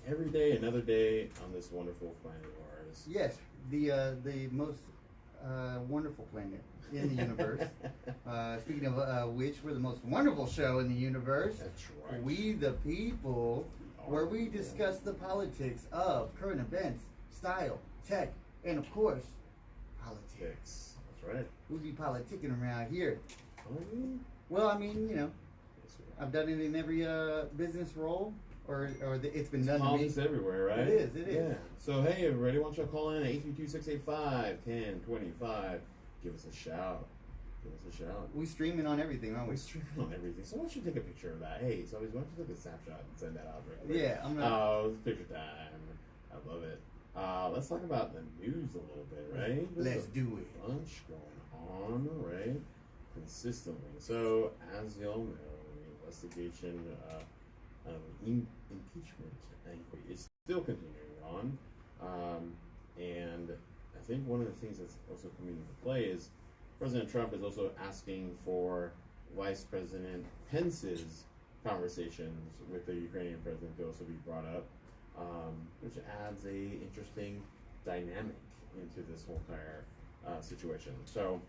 every day, another day on this wonderful planet of ours. Yes, the most wonderful planet in the universe. Speaking of which, we're the most wonderful show in the universe. That's right. We the People, where we discuss the politics of current events, style, tech, and of course, politics. That's right. We be politicking around here. Oh, yeah. Well, I mean, you know, I've done it in every business role, it's been done to me. Politics everywhere, right? It is, it is. Yeah. So, hey, everybody, why don't you call in at 832-685-1025. Give us a shout. Give us a shout. We streaming on everything, aren't we? We're streaming on everything. So why don't you take a picture of that? Hey, so why don't you take a snapshot and send that out real quick? Yeah, I'm gonna. Oh, it's picture time. I love it. Let's talk about the news a little bit, right? Let's do it. Bunch going on, right? Consistently. So, as y'all know, the investigation impeachment inquiry is still continuing on. And I think one of the things that's also coming into play is President Trump is also asking for Vice President Pence's conversations with the Ukrainian president to also be brought up, which adds a interesting dynamic into this whole entire situation. So,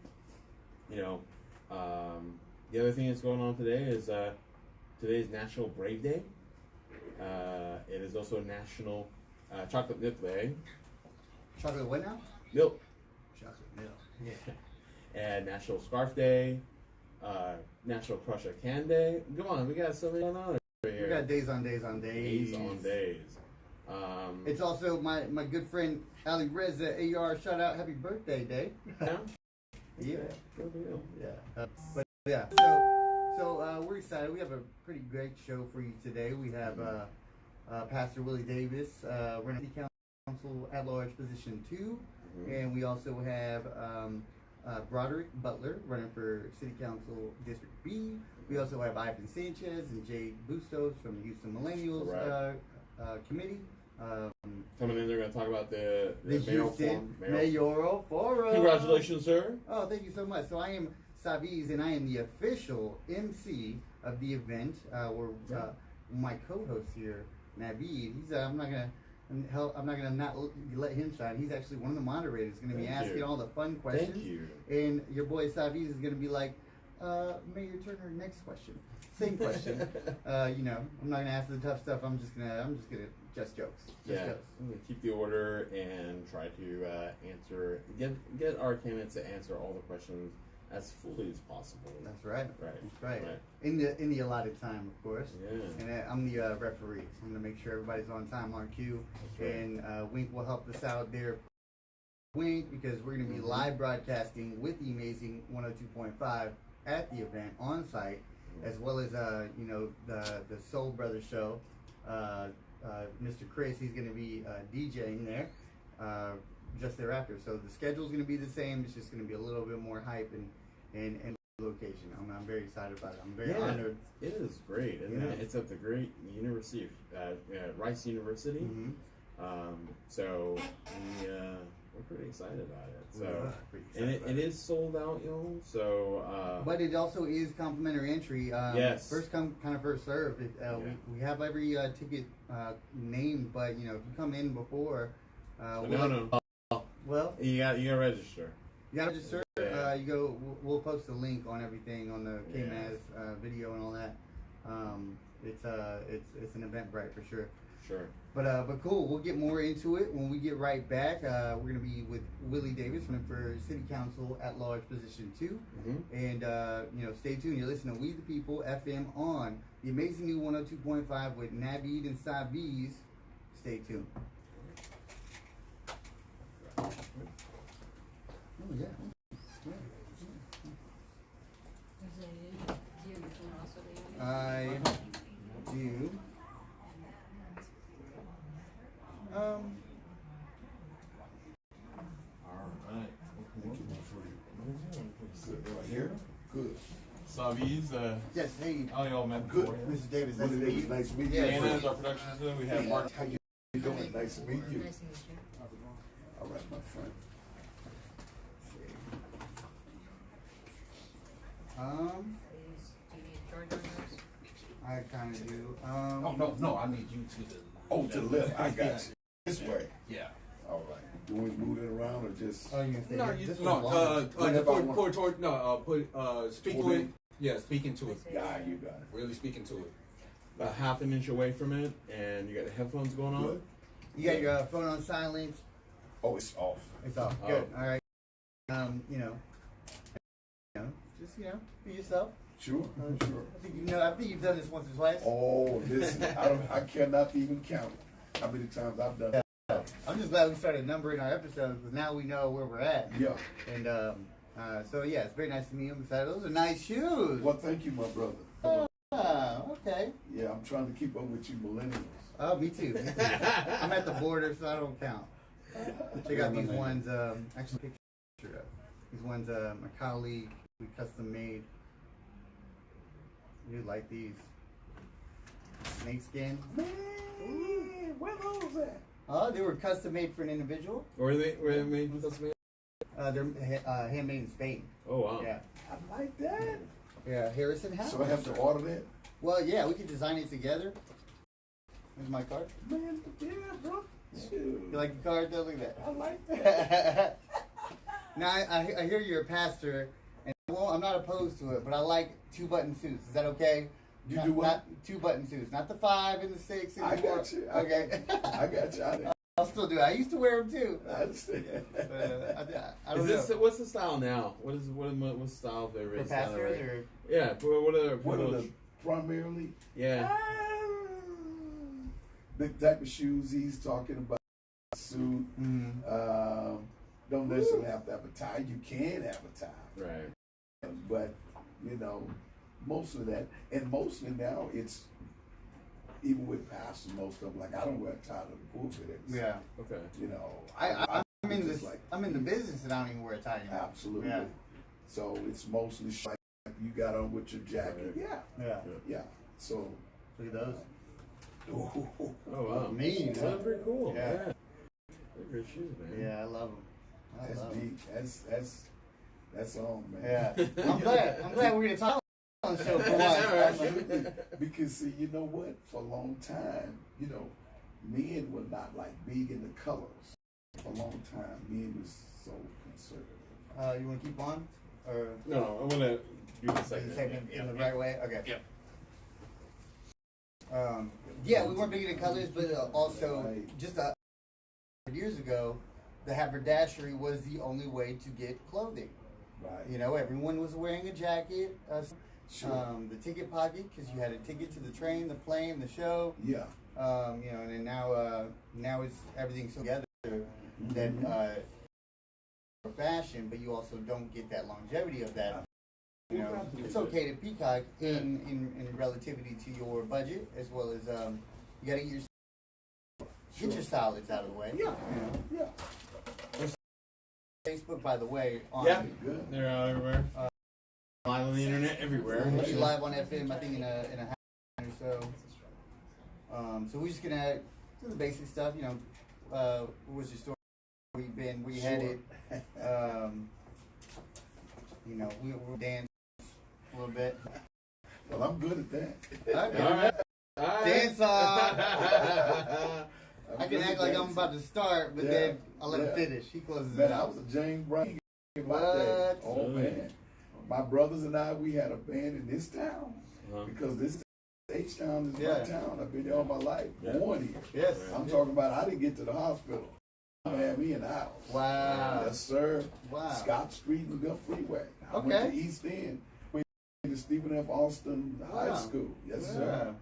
you know, the other thing that's going on today is today's National Brave Day. It is also National Chocolate Milk Day. Chocolate what now? Milk. Chocolate milk. Yeah. And National Scarf Day. National Crush a Can Day. Come on, we got so many going on over here. We got days on days on days. Days on days. It's also my good friend Ali Reza AR. Shout out, happy birthday day. Yeah. Yeah. Good deal. Yeah. But yeah. So we're excited. We have a pretty great show for you today. We have Pastor Willie Davis, running City Council at Large Position 2, and we also have Broderick Butler running for City Council District B. We also have Ivan Sanchez and Jade Bustos from the Houston Millennials Committee. Coming in, they're going to talk about the Houston Mayoral Forum. Congratulations, sir. Oh, thank you so much. So I am Saviz, and I am the official MC of the event. My co-host here, Naveed, he's I'm not gonna not let him shine. He's actually one of the moderators. Going to be asking all the fun questions. Thank you. And your boy Saviz is going to be like, Mayor Turner, next question. Same question. You know, I'm not going to ask the tough stuff. I'm just gonna just jokes. Just jokes. I'm going to keep the order and try to answer, get our candidates to answer all the questions as fully as possible. That's right. Right. That's right. In the allotted time, of course. Yeah. And I'm the referee. So I'm going to make sure everybody's on time, on cue. Right. And Wink will help us out there. Wink, because we're going to be live broadcasting with the amazing 102.5 at the event on site, as well as you know, the Soul Brothers show. Mr. Chris, he's going to be DJing there just thereafter. So the schedule's going to be the same. It's just going to be a little bit more hype and location. I'm very excited about it. I'm very honored. It is great, isn't it? It's at the great university, Rice University. So we're pretty excited about it. So it is sold out, you know. So but it also is complimentary entry. Yes. First come, kind of first serve. We have every ticket named, but you know, if you come in before, well, you got to register. You got to register. You go. We'll post a link on everything on the KMAS video and all that. It's an Eventbrite for sure. Sure. But cool. We'll get more into it when we get right back. We're gonna be with Willie Davis running for City Council at Large Position 2, and you know, stay tuned. You're listening to We the People FM on the amazing new 102.5 with Naveed and Saviz. Stay tuned. Oh yeah. I do. All right. Sit right here. Good. Saviz, Yes, hey. how y'all met Good. before? Mrs. Davis, Nice to meet you. Nice to meet you. Anna is our production assistant. We have Mark. How you doing? Nice to meet you. Nice to meet you. All right, my friend. Do you need George on yours? I kind of do. Oh, no, I need you to Oh, to the left. I got you. This way. Yeah. All right. Do we move it around or just? Oh, you gonna say No, this? you, This no, one's longer. speak into it. Yeah, you got it. Really speak into it. About half an inch away from it, and you got the headphones going on. Good. You got your phone on silent. Oh, it's off. It's off. Oh. Good. All right. Just be yourself. Sure, sure. I think you've done this once or twice. Oh, listen, I cannot even count how many times I've done it. I'm just glad we started numbering our episodes because now we know where we're at. Yeah. And so yeah, it's very nice to meet you. I'm excited. Those are nice shoes. Well, thank you, my brother. Okay. Yeah, I'm trying to keep up with you millennials. Oh, me too. I'm at the border, so I don't count. Check out these ones. Actually, picture of these ones. My colleague we custom made. You like these? Snakeskin. Man, where those at? Oh, they were custom made for an individual. Where are they? Where are they made? They're handmade in Spain. Oh wow. Yeah. I like that. Yeah, Harrison House. So I have to order that? Well, yeah, we could design it together. Here's my card. Man, yeah, bro. Shoot. You like the card though? Look at I like that. that. Now, I hear you're a pastor, and I'm not opposed to it, but I like 2-button suits. Is that okay? You do what? Not 2-button suits, not the 5 and the 6 and I the 4. got you. Okay. I got you. I'll still do it. I used to wear them too. I understand. I don't Is this know. what's the style now? What style there For is? pastors or? Yeah. What are What are the primarily? Yeah. The type of shoes he's talking about, suit. Mm-hmm. Don't necessarily have to have a tie. You can have a tie, Right. but most of that, and mostly now it's even with pastors. Most of them, like I don't wear a tie to the pulpit. Yeah. Okay. I'm in just this. I'm in the business, and I don't even wear a tie anymore. Absolutely. Yeah. So it's mostly like you got on with your jacket. Right. Yeah. Yeah. So. Look at those. Ooh. Oh wow. Mean, huh? That's pretty cool. Yeah. Yeah. They're great shoes, man. Yeah, I love them. That's deep. That's on, man. Yeah. I'm glad we're gonna talk on the show for once. Absolutely. Because see, you know what? For a long time, men were not like big in the colors. For a long time, men was so conservative. You want to keep on, or No, I'm gonna do the is second. it taken in the right way? Okay. Yep. Yeah, we weren't big into colors, but also Right. just years ago, the haberdashery was the only way to get clothing. Right. Everyone was wearing a jacket. Sure. The ticket pocket, because you had a ticket to the train, the plane, the show. Yeah. And then now it's everything's together that fashion, but you also don't get that longevity of that. It's okay to peacock in relativity to your budget, as well as you got to get your solids out of the way. Yeah. Yeah. Facebook, by the way, on Yeah. Good. They're out everywhere. Live on the internet everywhere. we're actually live on FM. I think in a half or so. So we're just gonna do the basic stuff. What was your story? We headed. We danced a little bit. Well, I'm good at that. Okay. All right. All right. Dance off. I can good act at like I'm dancing. about to start, but Yeah, then I'll let him yeah. finish. He closes Man, it I out. was a James Brown in my What? day. Oh man, my brothers and I, we had a band in this town Uh-huh. because this H-Town is Yeah. my town. I've been there all my life, Yeah. born here. Yes. I'm talking about I didn't get to the hospital. They had me in the house. Wow. Yes, sir. Wow. Scott Street and the Freeway. I Okay. went to East End. Went to Stephen F. Austin High Wow. School. Yes, sir.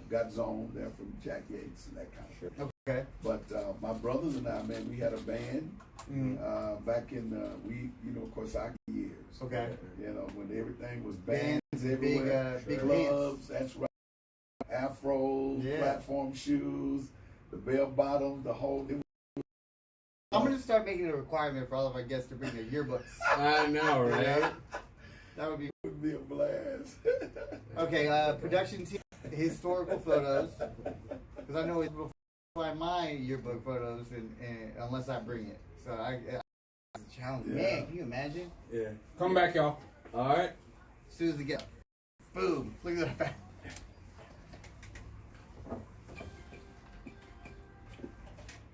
Got zoned there from Jack Yates and that kind of shit. Okay. But my brothers and I, man, we had a band Mhm. back in of course, our years. Okay. When everything was bands Big, everywhere, big clubs. That's right. Afros, Yeah. platform shoes, the bell bottoms, the whole. I'm gonna start making it a requirement for all of our guests to bring their yearbooks. I know, right? That would be Would be a blast. okay. Production team, historical photos, because I know it's before I find my yearbook photos, and unless I bring it, so it's a challenge. Yeah. Man, can you imagine? Yeah. Come back, y'all. All right. As soon as they get, boom! Look at that.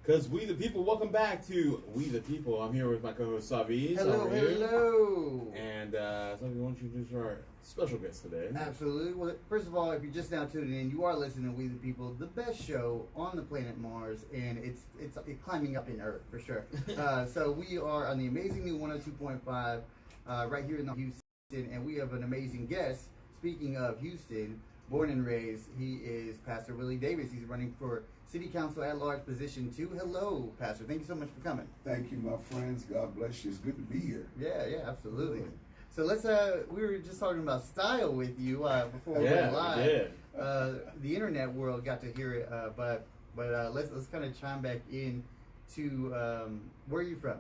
Because we the people, welcome back to We the People. I'm here with my co-host Savi. Hello, hello. And Savi, why don't you introduce our special guest today? Absolutely. Well, first of all, if you're just now tuning in, you are listening to We the People, the best show on the planet Mars, and it's climbing up in Earth for sure. So we are on the amazing new 102.5 right here in Houston, and we have an amazing guest. Speaking of Houston, born and raised, he is Pastor Willie Davis. He's running for City Council at Large position 2. Hello, Pastor. Thank you so much for coming. Thank you, my friends. God bless you. It's good to be here. Yeah, absolutely. So let's we were just talking about style with you before we Yeah, went live. we did. The internet world got to hear it, but let's kind of chime back in to where are you from?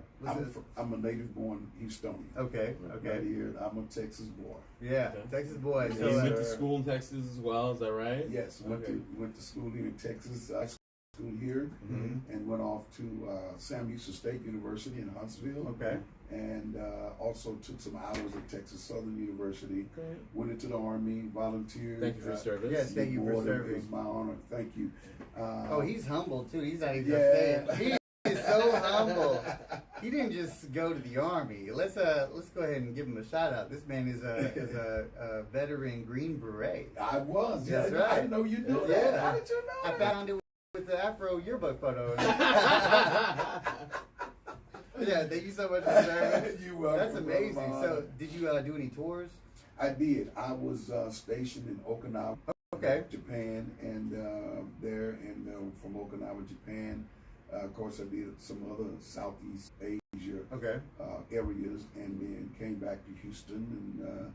I'm a native born Houstonian. Okay. Right here. I'm a Texas boy. Yeah, Okay. Texas boy. So So you went to school in Texas as well, is that right? Yes, went to school here in Texas. I school here Mhm. and went off to Sam Houston State University in Huntsville. Okay. And also took some hours at Texas Southern University. Okay. Went into the Army, volunteered. Thank you for your service. Yes, thank you for More than- serving. It was my honor. Thank you. Oh, he's humble too. He's not even Yeah. saying. He is so humble. He didn't just go to the Army. Let's go ahead and give him a shout out. This man is a veteran Green Beret. I was. That's Yeah, right. I didn't know you knew Yeah. that. How did you know I that? found it with the Afro yearbook photo. Yeah, thank you so much for serving. You welcome, That's brother. amazing. My So, honor. did you do any tours? I did. I was stationed in Okinawa, Okay. Japan, and there, and from Okinawa, Japan. Of course, I did some other Southeast Asia Okay. areas, and then came back to Houston and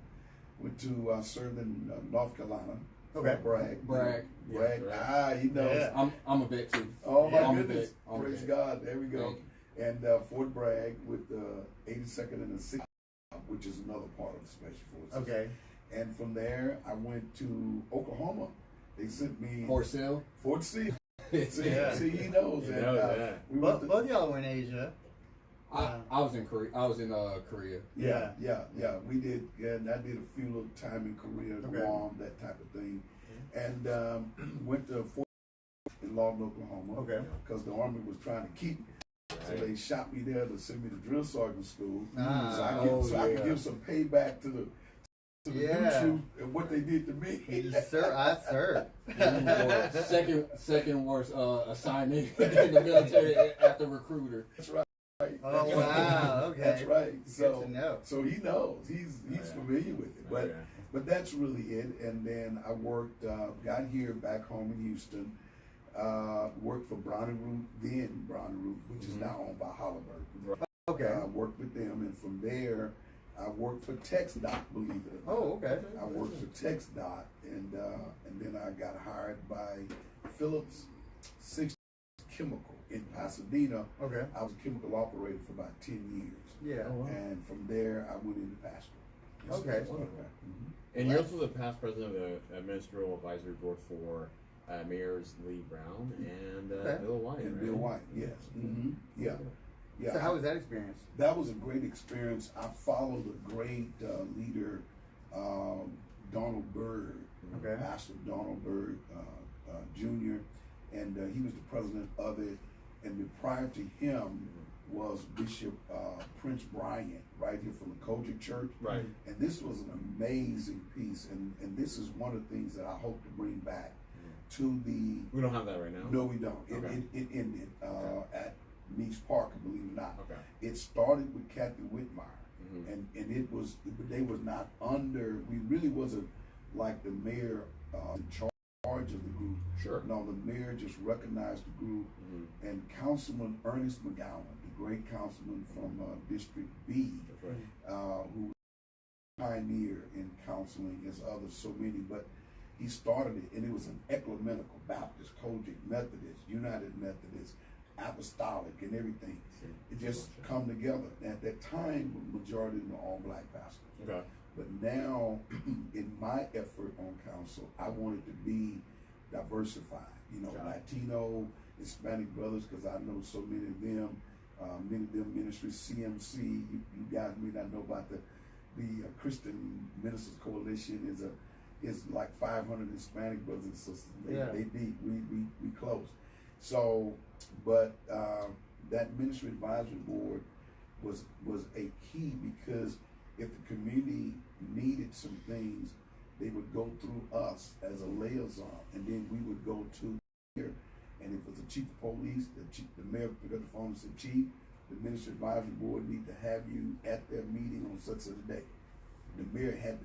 went to serve in North Carolina. Okay. Bragg. Bragg. Bragg. Yeah, Ah, he knows. Yeah. I'm a vet too. Oh my Yeah, I'm a goodness! vet. I'm a Praise vet. God! There we go. Thank you. And Fort Bragg with the 82nd and the 6th, which is another part of the Special Forces. Okay. And from there, I went to Oklahoma. They sent me Fort Sill. Fort Sill. See, Yeah. see, he knows. He And, knows, yeah. we went to, Both y'all were in Asia. I was in Korea. I was in Korea. yeah. We did, and I did a few little time in Korea, Okay. Guam, that type of thing. And went to Fort in Lawton, Oklahoma. Okay. Because the Army was trying to keep me. So Right. they shot me there to send me to drill sergeant school. Ah. So I could give some payback to the Yeah. new troops and what they did to me. Sir, I served. Second worst assignment in the military after recruiter. That's right. Oh wow. Okay. That's right. Good to know. So he knows. He's familiar with it. But Okay. but that's really it. And then I worked, got here back home in Houston. Worked for Brown and Root, then Brown and Root, which is now owned by Halliburton. Okay. Worked with them, and from there, I worked for TexDot. Believe it or not. Oh, okay. I worked for TexDot, and then I got hired by Phillips 60 Chemical in Pasadena. Okay. I was a chemical operator for about 10 years, Yeah. Oh, wow. and from there I went into pastoral. Yes, Okay. sir. Mhm. And you're also the past president of the ministerial advisory board for Mayors Lee Brown and Okay. Bill White. And right? Bill White, yes, yeah, yeah. So how was that experience? That was a great experience. I followed a great leader, Donald Byrd, Okay. Pastor Donald Byrd Jr., and he was the president of it. And then prior to him was Bishop Prince Bryant, right here from the Kojic Church. Right. And this was an amazing piece, and this is one of the things that I hope to bring back to the. We don't have that right now. No, we don't. Okay. It ended at Meeks Park, believe it or not. Okay. It started with Kathy Whitmire, Mhm. and it was, they was not under, we really wasn't like the mayor in charge of the group. Sure. No, the mayor just recognized the group, Mhm. and Councilman Ernest McGowan, the great councilman from District B, That's right. who was a pioneer in counseling as others, so many, but he started it, and it was an ecumenical Baptist, Kojic, Methodist, United Methodist, Apostolic, and everything. It just come together. At that time, the majority were all black pastors. Okay. But now, in my effort on council, I wanted to be diversified. You know, Got it. Latino, Hispanic brothers, because I know so many of them. Many of them ministries, CMC. You guys may not know about the Christian Ministers Coalition is like 500 Hispanic brothers and sisters. They deep. We close. So, but that ministry advisory board was a key, because if the community needed some things, they would go through us as a liaison, and then we would go to here. And if it was the chief of police, the mayor picked up the phone and said, "Chief, the ministry advisory board need to have you at their meeting on such a day." The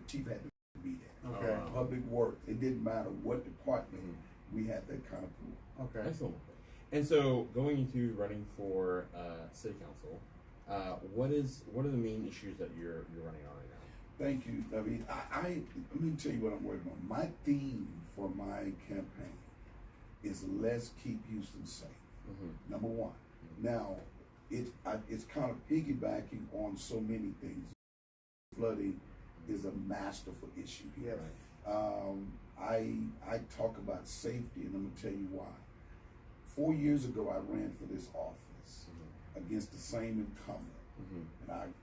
chief had to be there. Okay. Public works, it didn't matter what department, we had that kind of pool. Okay. Excellent. And so, going into running for city council, what are the main issues that you're running on right now? Thank you, David. I let me tell you what I'm working on. My theme for my campaign is let's keep Houston safe. Number one. Now, it's kind of piggybacking on so many things. Flooding is a masterful issue here. Yes. I talk about safety, and I'm gonna tell you why. 4 years ago, I ran for this office against the same incumbent,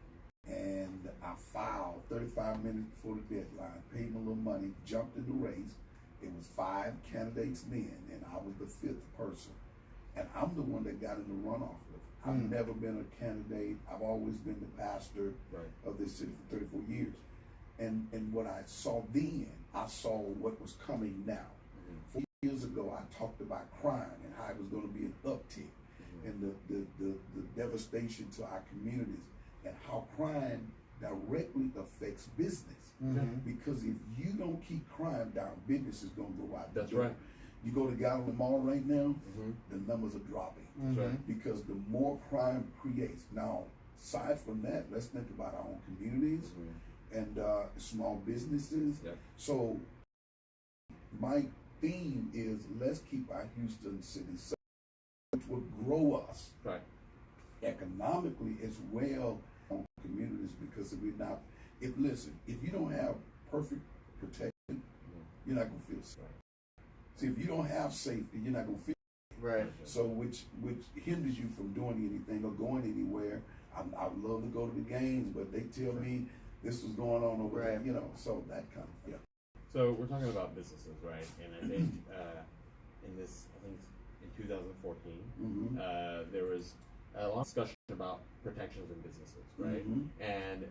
and I filed 35 minutes before the deadline, paid my little money, jumped in the race. It was 5 candidates then, and I was the 5th person, and I'm the one that got in the runoff with it. I've never been a candidate. I've always been the pastor of this city for 34 years. And what I saw then, I saw what was coming now. 4 years ago, I talked about crime and how it was going to be an uptick, and the devastation to our communities, and how crime directly affects business. Because if you don't keep crime down, business is going to go out the door. Right. You go to Gallery Mall right now, the numbers are dropping because the more crime creates. Now, aside from that, let's think about our own communities and small businesses. So, my theme is let's keep our Houston city safe, which will grow us economically as well on communities. Because if you don't have perfect protection, you're not gonna feel safe. See, if you don't have safety, you're not gonna feel safe. Right. So which hinders you from doing anything or going anywhere. I would love to go to the games, but they tell me this was going on over there, so that kind of So we're talking about businesses, right? And I think in 2014, there was a lot of discussion about protections in businesses, right? And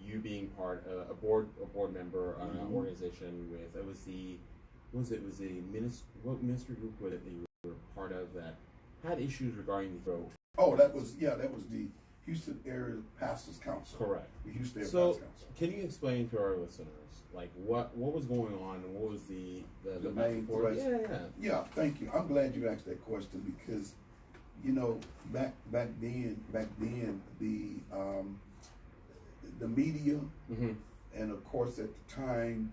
you being part of a board member on an organization with what ministry group was it that you were part of that had issues regarding the road? Oh, that was the Houston Area Pastors Council. Correct. The Houston Area So, Pastors Council. can you explain to our listeners, like what was going on and what was the main thrust? Yeah. Thank you. I'm glad you asked that question, because back then the media and of course at the time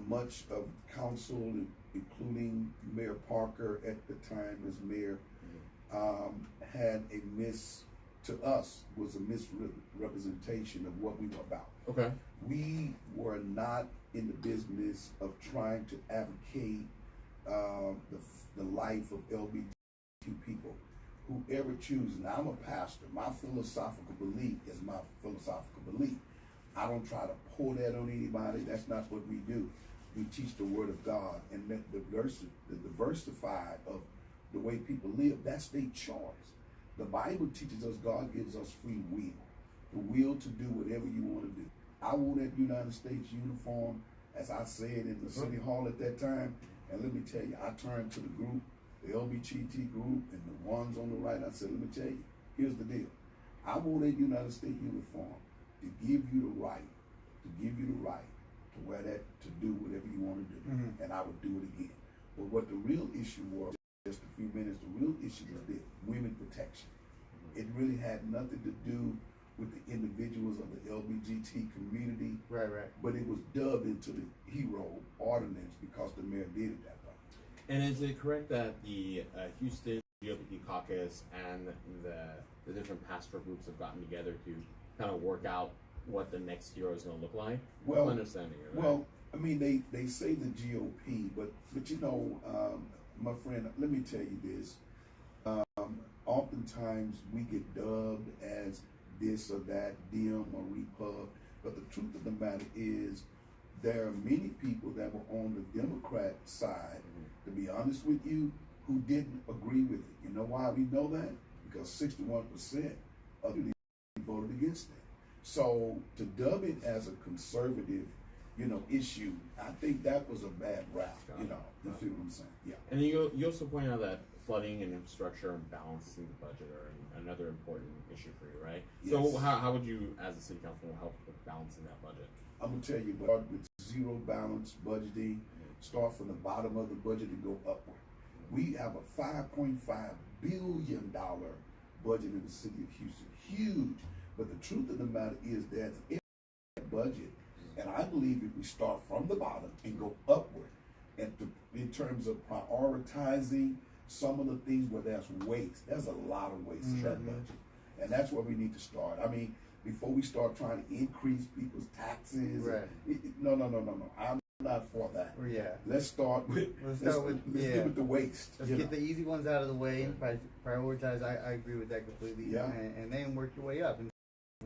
much of council, including Mayor Parker at the time as mayor, had was a misrepresentation of what we were about. Okay. We were not in the business of trying to advocate the life of LGBTQ people. Whoever chooses, now I'm a pastor, my philosophical belief is my philosophical belief. I don't try to pour that on anybody. That's not what we do. We teach the word of God, and that the diversified of the way people live, that's their choice. The Bible teaches us God gives us free will, the will to do whatever you want to do. I wore that United States uniform, as I said, in the city hall at that time, and let me tell you, I turned to the group, the LBGT group, and the ones on the right, I said, let me tell you, here's the deal. I wore that United States uniform to give you the right, to wear that, to do whatever you want to do, and I would do it again. But what the real issue was, just a few minutes, the real issue was this: women protection. It really had nothing to do with the individuals of the LGBT community, Right. but it was dubbed into the hero ordinance because the mayor did it that way. And is it correct that the Houston LGBT caucus and the different pastoral groups have gotten together to kind of work out what the next hero is going to look like? Well, my understanding of that. Well, I mean, they say the GOP, but my friend, let me tell you this. Oftentimes we get dubbed as this or that, Dem or Repub, but the truth of the matter is there are many people that were on the Democrat side, to be honest with you, who who didn't agree with it. You know why we know that? Because 61% of the voted against it. So to dub it as a conservative, issue, I think that was a bad rap. You feel what I'm saying? Yeah. And you also point out that flooding and infrastructure and balancing the budget are another important issue for you, right? Yes. So how would you, as a city council, help with balancing that budget? I'm gonna tell you, start with zero balance budgeting. Start from the bottom of the budget and go upward. We have a $5.5 billion budget in the city of Houston, huge. But the truth of the matter is that in that budget, and I believe if we start from the bottom and go upward, and in terms of prioritizing some of the things where there's waste, there's a lot of waste in that budget, and that's where we need to start. I mean, before we start trying to increase people's taxes, Right. No. I'm not for that. Yeah. Let's start with let's deal with the waste. Let's get the easy ones out of the way and prioritize. I agree with that completely. Yeah. And then work your way up and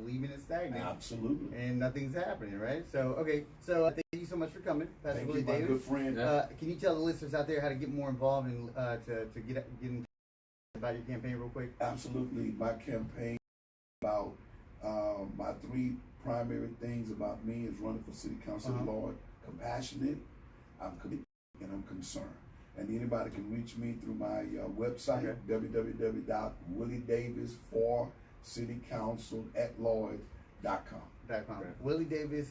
leaving it stagnant. Absolutely. And nothing's happening, right? So, okay. So, thank you so much for coming, Pastor Thank Willie you, my Davis. good friend. Can you tell the listeners out there how to get more involved and to get in about your campaign real quick? Absolutely. My campaign about my three primary things about me is running for city council at large, compassionate, I'm committed, and I'm concerned. And anybody can reach me through my website, www.williedavis4citycouncilatlarge.com. Willie Davis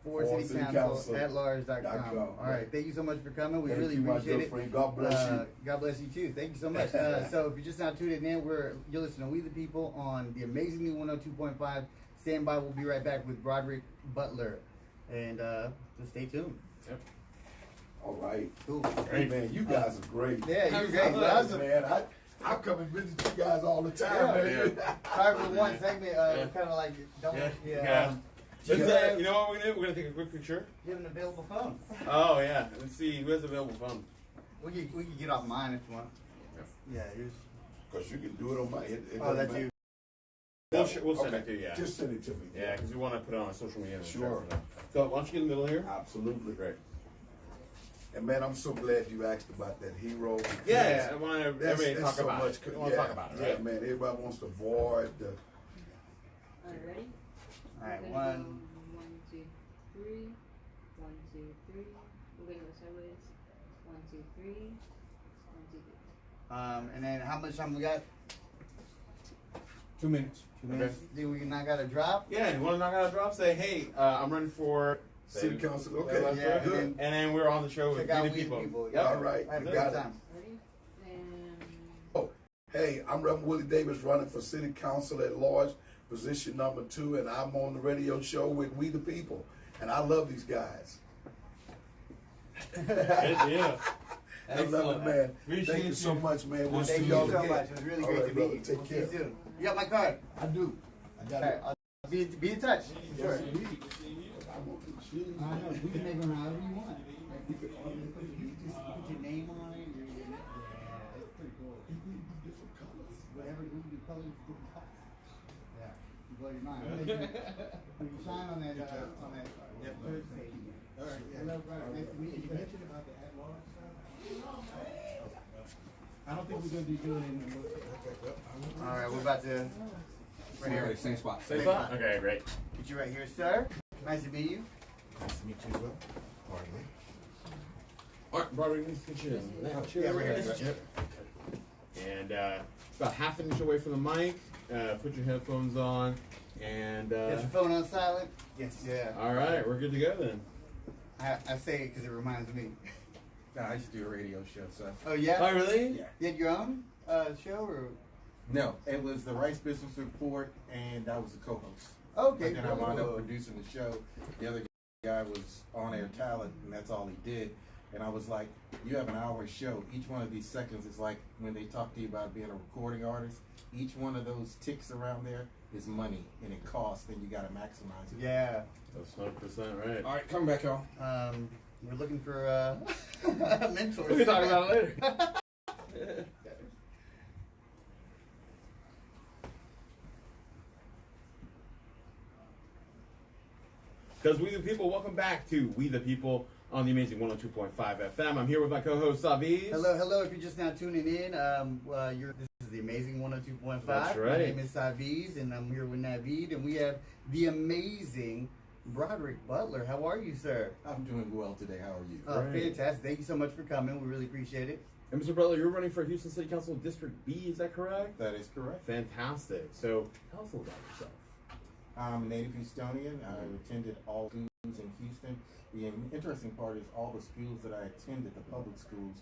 for For City City Council at Council. large.com. All right. Thank you so much for coming. We Thank really you, my appreciate good it. friend. God bless you. God bless you too. Thank you so much. So if you're just now tuning in, you're listening to We the People on the amazing new 102.5. Stand by. We'll be right back with Broderick Butler. And just stay tuned. Yep. All right. Cool. Hey, man, you guys are great. Yeah, you're great. Awesome, man. I come and visit you guys all the time, man. Sorry for one segment. Kind of like don't. Yeah. Do you, You know what we're gonna do? We're gonna take a quick picture. you have an available phone? Oh yeah. Let's see who has available phone. We can get off mine if you want. Yeah, yours. Because you can do it on my. Oh, that's you. We'll send it to you. Yeah. Just send it to me. Yeah, because we want to put it on social media. And Sure. stuff. So why don't you get in the middle here? Absolutely. Great. And man, I'm so glad you asked about that hero. Yeah, I want everybody to That's talk so about much. it. I want to talk about it, right? Yeah, man. Everybody wants to avoid the. All right, ready? All right, We're gonna one. go 1, 2, 3. 1, 2, 3. We're gonna go sideways. 1, 2, 3. 1, 2, 3. And then how much time we got? 2 minutes. 2 minutes. Then we not got a drop. Yeah, you want to knock out a drop? Say, hey, I'm running for City council. Okay. Yeah, Good. and then we're on the show with Check out We We the the People. People. Yep. All right. Have a You good got it. time. Ready? And Oh, hey, I'm Reverend Willie Davis running for City Council at Large, position number 2, and I'm on the radio show with We the People. And I love these guys. Yeah. I love it, man. Appreciate Thank you so you. much, man. We'll Thank see you y'all so again. much. It was really All great right, to brother. meet you. Take We'll see you care. soon. You got my card. I do. I got All right, it. I'll be in touch. Sure. I want these shoes. I know. We can make them however you want. You just put your name on it. Yeah, it's pretty cool. Different colors. Whatever you do, colors, different colors. Yeah, you blow your mind. When you shine on that, third stage. All right. Hello, brother. Nice to meet you. You mentioned about the at-large stuff. I don't think we're gonna be doing it. All right, we're about to. Right here. Same spot. Same spot? Okay, great. Get you right here, sir. Nice to meet you. Nice to meet you as well. Pardon me. All right, Broderick, let's get you in. Yeah, right here. Yep. And about half an inch away from the mic. Put your headphones on. And Get your phone on silent. Yes. Yeah. all right, we're good to go then. I say it because it reminds me. No, I used to do a radio show, so. Oh yeah. Oh, really? Yeah. You had your own show or? No, it was the Rice Business Report, and I was the co-host. Okay. But then I wound cool. up producing the show. The other guy was on-air talent, and that's all he did. And I was like, you have an hour show. Each one of these seconds is like when they talk to you about being a recording artist. Each one of those ticks around there is money, and it costs, and you got to maximize it. Yeah. That's 100% right. All right, coming back, y'all. We're looking for mentors. We can talk about it later. Because We the People, welcome back to We the People on the amazing 102.5 FM. I'm here with my co-host Saviz. Hello. If you're just now tuning in, this is the amazing 102.5. That's right. My name is Saviz, and I'm here with Naveed, and we have the amazing Broderick Butler. How are you, sir? I'm doing well today. How are you? Great. Fantastic. Thank you so much for coming. We really appreciate it. And Mr. Butler, you're running for Houston City Council District B, is that correct? That is correct. Fantastic. So tell us a little about yourself. I'm a native Houstonian. I attended all schools in Houston. The interesting part is all the schools that I attended, the public schools,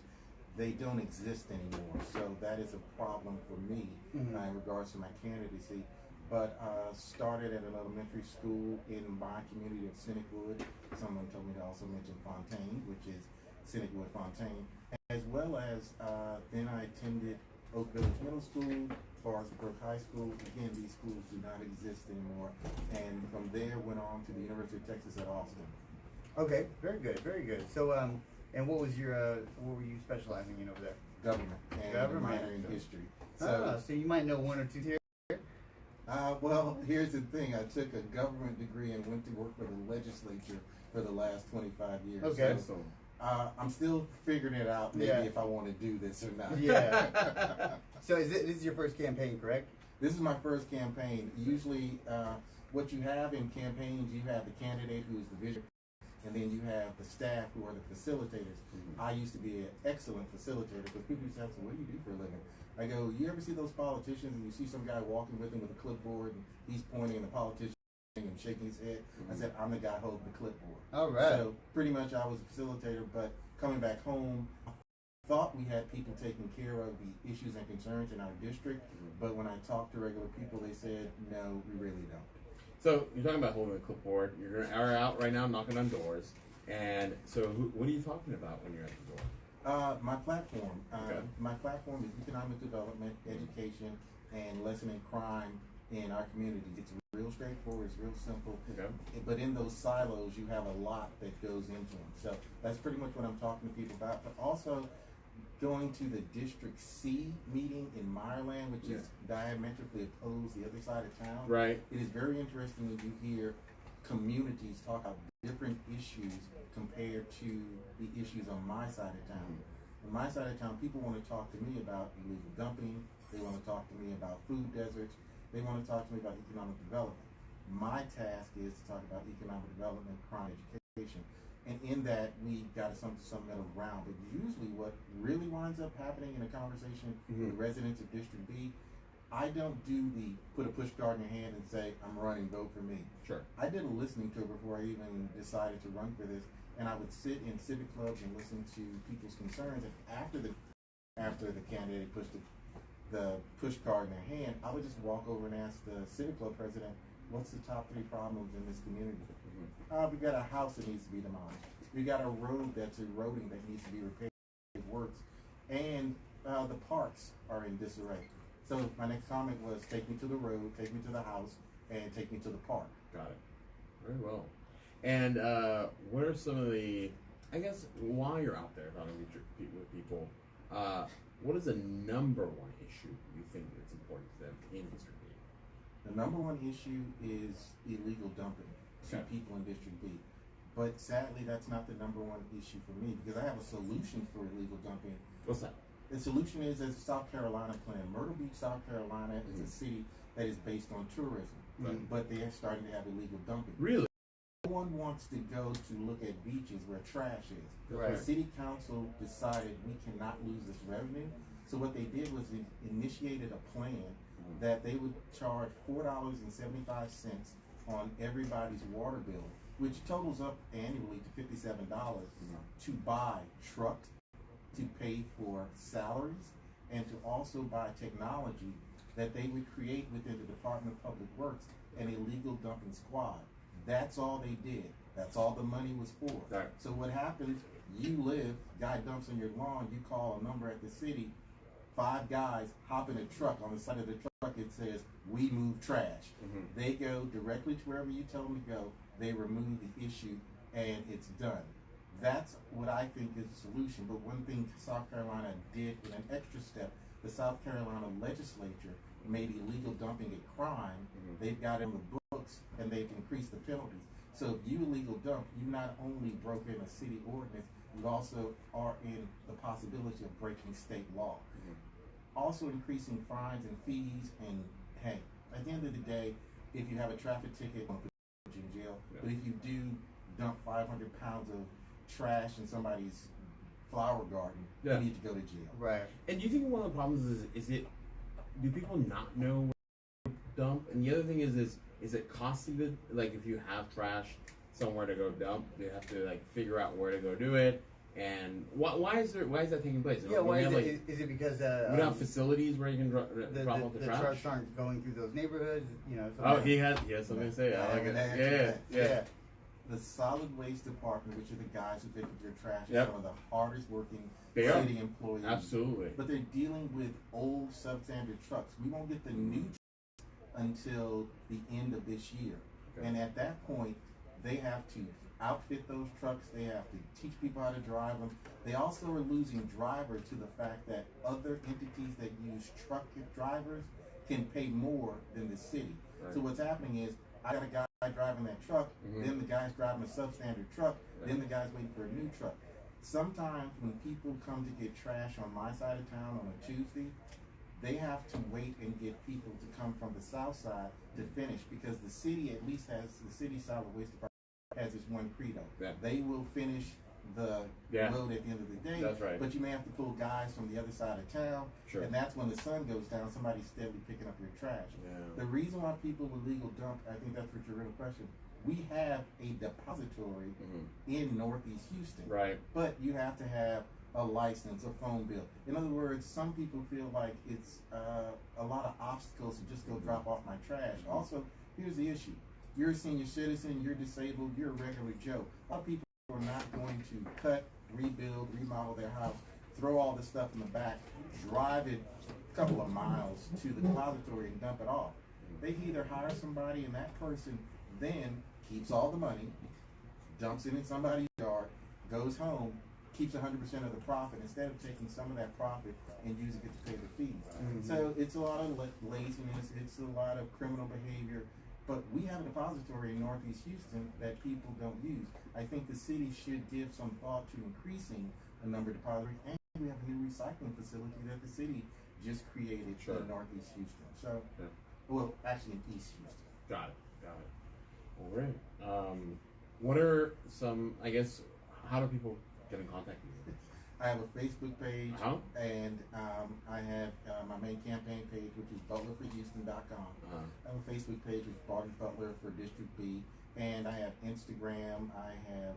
they don't exist anymore. So that is a problem for me in regards to my candidacy. But started at an elementary school in my community of Cynicwood. Someone told me to also mention Fontaine, which is Cynicwood Fontaine, as well as then I attended Oak Village Middle School, Forest Brook High School. Again, these schools do not exist anymore. And from there went on to the University of Texas at Austin. Okay, very good. So, and what was your what were you specializing in over there? Government and a minor in history. So, So you might know one or two here. well, here's the thing. I took a government degree and went to work for the legislature for the last 25 years. Okay. So, I'm still figuring it out, maybe if I want to do this or not. Yeah. So this is your first campaign, correct? This is my first campaign. Usually, what you have in campaigns, you have the candidate who is the vision, and then you have the staff who are the facilitators. I used to be an excellent facilitator because people used to ask me, what do you do for a living? I go, you ever see those politicians and you see some guy walking with them with a clipboard and he's pointing and the politician and shaking his head? I said, I'm the guy holding the clipboard. All right. So pretty much I was a facilitator, but coming back home, I thought we had people taking care of the issues and concerns in our district, but when I talked to regular people, they said, no, we really don't. So you're talking about holding a clipboard. You're out right now knocking on doors. And so what are you talking about when you're at the door? My platform. Okay. My platform is economic development, education, and lessening crime in our community. It's real straightforward. It's real simple. Okay. But in those silos, you have a lot that goes into them. So that's pretty much what I'm talking to people about. But also going to the District C meeting in Meyerland, which is diametrically opposed the other side of town. Right. It is very interesting when you hear communities talk about different issues compared to the issues on my side of town. On my side of town, people want to talk to me about illegal dumping. They want to talk to me about food deserts. They want to talk to me about economic development. My task is to talk about economic development, crime, education. And in that, we got to come to some middle ground. But usually what really winds up happening in a conversation with residents of District B, I don't do the put a push card in your hand and say, I'm running, vote for me. Sure. I did a listening tour before I even decided to run for this. And I would sit in civic clubs and listen to people's concerns. And after the candidate pushed the push card in their hand, I would just walk over and ask the civic club president, what's the top 3 problems in this community? We got a house that needs to be demolished. We got a road that's eroding that needs to be repaired, it works. And the parks are in disarray. So my next comment was, take me to the road, take me to the house, and take me to the park. Got it. Very well. And what are some of the, I guess, while you're out there talking with people, what is the number one issue you think that's important to them in District B? The number one issue is illegal dumping to people in District B. But sadly, that's not the number one issue for me because I have a solution for illegal dumping. What's that? The solution is a South Carolina plan. Myrtle Beach, South Carolina is a city that is based on tourism, but they are starting to have illegal dumping. Really? No one wants to go to look at beaches where trash is. Right. The city council decided we cannot lose this revenue. So what they did was they initiated a plan that they would charge $4.75 on everybody's water bill, which totals up annually to $57 to buy trucks, to pay for salaries, and to also buy technology that they would create within the Department of Public Works an illegal dumping squad. That's all they did. That's all the money was for. Right. So what happens, you live, guy dumps on your lawn, you call a number at the city, 5 guys hop in a truck. On the side of the truck it says, we move trash. They go directly to wherever you tell them to go, they remove the issue, and it's done. That's what I think is the solution. But one thing South Carolina did in an extra step, the South Carolina legislature made illegal dumping a crime. They've got it in the books, and they've increased the penalties. So if you illegal dump, you not only broke in a city ordinance, you also are in the possibility of breaking state law. Also increasing fines and fees, and hey, at the end of the day, if you have a traffic ticket, won't put you in jail. Yeah. But if you do dump 500 pounds of trash in somebody's flower garden, Yeah. you need to go to jail. Right. And do you think one of the problems is it? Do people not know where to dump? And the other thing is it costly to, like, if you have trash somewhere to go dump, you have to like figure out where to go do it. And why is that taking place? Yeah, Do why we is have, it? Is it because we don't have facilities where you can drop off the trash? trucks aren't going through those neighborhoods? You know. Oh, he has something to say. I like and that- it. Yeah. The solid waste department, which are the guys who pick up your trash, Yep. is some of the hardest working They are. city employees. Absolutely. But they're dealing with old substandard trucks. We won't get the new trucks until the end of this year. Okay. And at that point, they have to outfit those trucks. They have to teach people how to drive them. They also are losing drivers to the fact that other entities that use truck drivers can pay more than the city. Right. So what's happening is, I got a guy driving that truck, then the guy's driving a substandard truck, then the guy's waiting for a new truck. Sometimes when people come to get trash on my side of town on a Tuesday, they have to wait and get people to come from the south side to finish, because the city at least has, the city solid waste department has this one credo. Yeah. They will finish the Yeah. load at the end of the day. That's right. But you may have to pull guys from the other side of town. Sure. And that's when the sun goes down, somebody's steadily picking up your trash. Yeah. The reason why people will legal dump, I think that's what your real question. We have a depository in Northeast Houston. Right. But you have to have a license, a phone bill. In other words, some people feel like it's a lot of obstacles to just go drop off my trash. Also, here's the issue. You're a senior citizen, you're disabled, you're a regular Joe. A lot of people are not going to cut, rebuild, remodel their house, throw all this stuff in the back, drive it a couple of miles to the depository and dump it off. They can either hire somebody, and that person then keeps all the money, dumps it in somebody's yard, goes home, keeps 100% of the profit instead of taking some of that profit and using it to pay the fees. So it's a lot of laziness, it's a lot of criminal behavior, but we have a depository in Northeast Houston that people don't use. I think the city should give some thought to increasing the number of depositories, and we have a new recycling facility that the city just created in Northeast Houston. So, Yeah. well, actually in East Houston. Got it. All right. What are some? I guess. How do people get in contact with you? I have a Facebook page, Uh-huh. and I have my main campaign page, which is butlerforhouston.com. I have a Facebook page, which is Barton Butler for District B, and I have Instagram. I have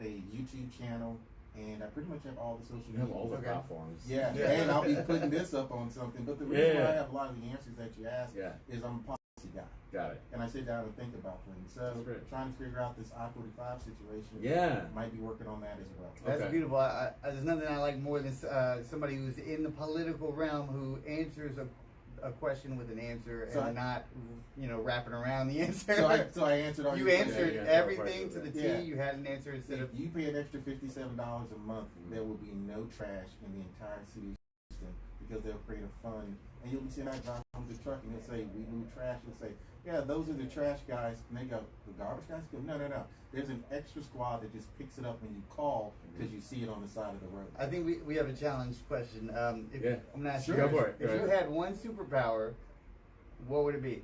a YouTube channel, and I pretty much have all the social You have media. all the Okay. platforms. Yeah, Yeah. and I'll be putting this up on something. But the reason why I Yeah. have a lot of the answers that you ask Yeah. is I'm a policy guy, Got it. and I sit down and think about things. So That's great. trying to figure out this I-45 situation, Yeah. might be working on that as well. That's Okay. beautiful. There's nothing I like more than somebody who's in the political realm who answers a question with an answer So and not, wrapping around the answer. So I answered all You your answered questions. Yeah, everything to the T. Yeah. You had an answer instead of. If you pay an extra $57 a month, there will be no trash in the entire city of Houston, because they'll create a fund, and you'll be sitting out driving with the truck, and they'll say, "We move trash." You'll say, "Yeah, those are the trash guys." And they go, "The garbage guys?" Go, "No. There's an extra squad that just picks it up when you call, because you see it on the side of the road." I think we have a challenge question. I'm gonna ask Sure. you. Go for it. If Go you ahead. had one superpower, what would it be?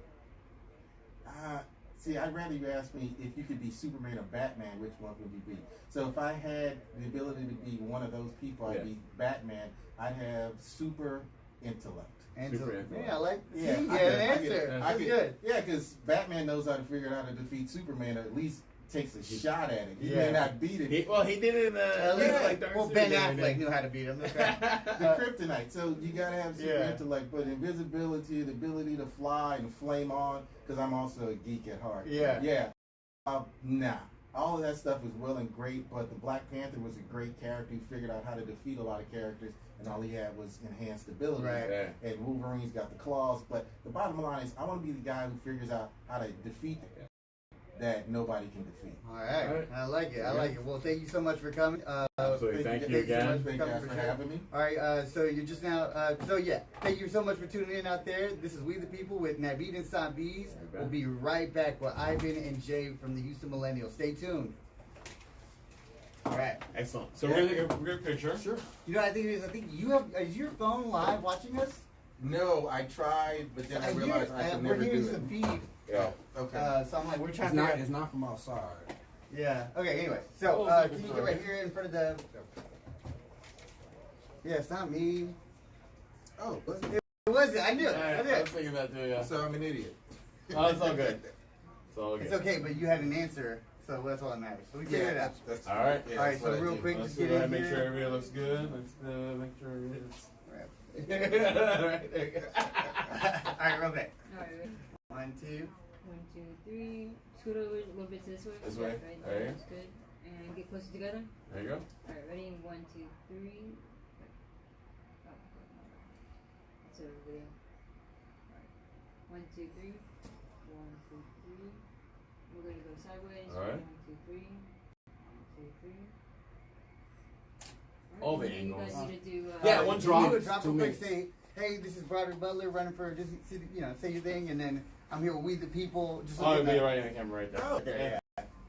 See, I'd rather you ask me if you could be Superman or Batman, which one would you be? So if I had the ability to be one of those people, I'd Yeah. be Batman. I'd have super intellect. Super intellect. Yeah, I like. Yeah, See, you I had could- an I could- answer. I That's could- good. Yeah, because Batman knows how to figure out how to defeat Superman, or at least takes a shot at it. He Yeah. may not beat it. He did it in At least, like Dark well, City Ben the other Affleck day. knew how to beat him. the kryptonite. So you gotta have super Yeah. intellect, but invisibility, the ability to fly and flame on. Because I'm also a geek at heart. Yeah. Yeah. Nah. All of that stuff was well and great, but the Black Panther was a great character. He figured out how to defeat a lot of characters, and all he had was enhanced ability. Right. Yeah. And Wolverine's got the claws. But the bottom line is, I want to be the guy who figures out how to defeat that nobody can defeat. All right. All right. I like it. I like it. Well, thank you so much for coming. Absolutely. Thank you again. Thank you guys for having me. All right, so you're just now, thank you so much for tuning in out there. This is We the People with Naveed and Sabiz. We'll be right back with Ivan and Jay from the Houston Millennials. Stay tuned. All right. Excellent. So we're gonna take a picture. Sure. You know, I think you have, is your phone live watching us? No, I tried, but then I realized I could we're never hearing do some it. feed. Yeah. Okay. So I'm like, we're trying It's to not. figure It's not from outside. Yeah. Okay. Anyway, so can you get right here in front of the? Yeah, it's not me. Oh, was it? It wasn't. I knew it. I knew I it. was thinking that too. Yeah. So I'm an idiot. Oh, it's all good. It's all good. It's okay, but you had an answer, so that's all that matters. So we figured it out. That's All right. yeah, All right. that's So what I real do. quick, Let's just go get ahead in and make sure here. everybody looks good. Let's make sure everybody's. Right. There you go. All right, real quick. Alright, ready? 1, 2. 1, 2, 3. Scoot over a little bit to this way. This Yeah, way? Right Alright. there. That's good. And get closer together. There you go. Alright, ready? 1, 2, 3. Oh, that's over video. Alright. 1, 2, 3. 1, 2, 3. We're gonna go sideways. Alright. 1, 2, 3. 1, 2, 3. All the and then angles. You guys need to do. Yeah, one drop. You would drop Two a quick weeks. say, hey, this is Broderick Butler running for, just say your thing, and then I'm here with We the People. Just Oh, look it'll at be that. right in the camera right there. Oh, okay,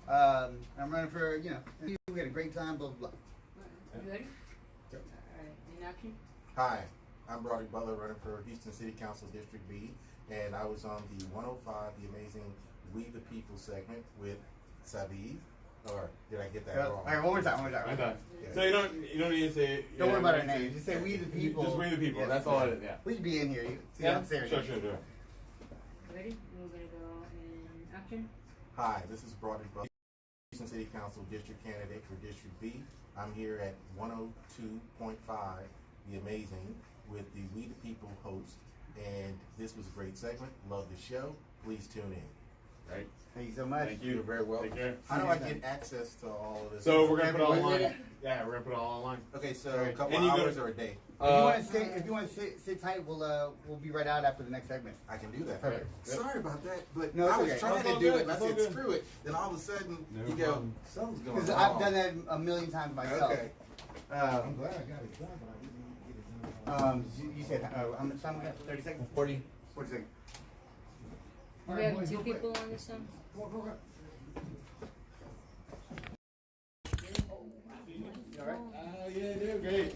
yeah. I'm running for, we had a great time, blah, blah, blah. Alright, you ready? Alright, in action. Hi, I'm Broderick Butler, running for Houston City Council District B, and I was on the 105, the amazing We the People segment with Sabiz. Or did I get that wrong? All right, one more time. Right done. Yeah. So you don't need to say. Don't worry about our you don't need names. to Just say We the People. Just We the People. Yes. That's all it is. Yeah. We should be in here. See what I'm saying? Sure. Sure. Ready? We're gonna go in action. Hi, this is Broderick Butler, Houston City Council District candidate for District B. I'm here at 102.5, the amazing, with the We the People host, and this was a great segment. Love the show. Please tune in. Right. Thank you so much. Thank you. You're very welcome. Take care. How do I get access to all of this? So we're gonna put it all Wait, online. wait. Yeah, we're gonna put it all online. Okay, so Alright. a couple And you go hours to- or a day. If you want to sit tight, we'll be right out after the next segment. I can do that. Perfect. Sorry about that, but No, it's I was okay. trying It's to all do good. it, and I It's all said, good. screw it. Then all of a sudden, No you go, problem. something's going Because on. I've done that a million times myself. Okay. I'm Um, glad I got it done, but I didn't get it done. you said how much time we got? 30 seconds. 40. 40 seconds. We have 2 people on this one. All right. Yeah, dude, great.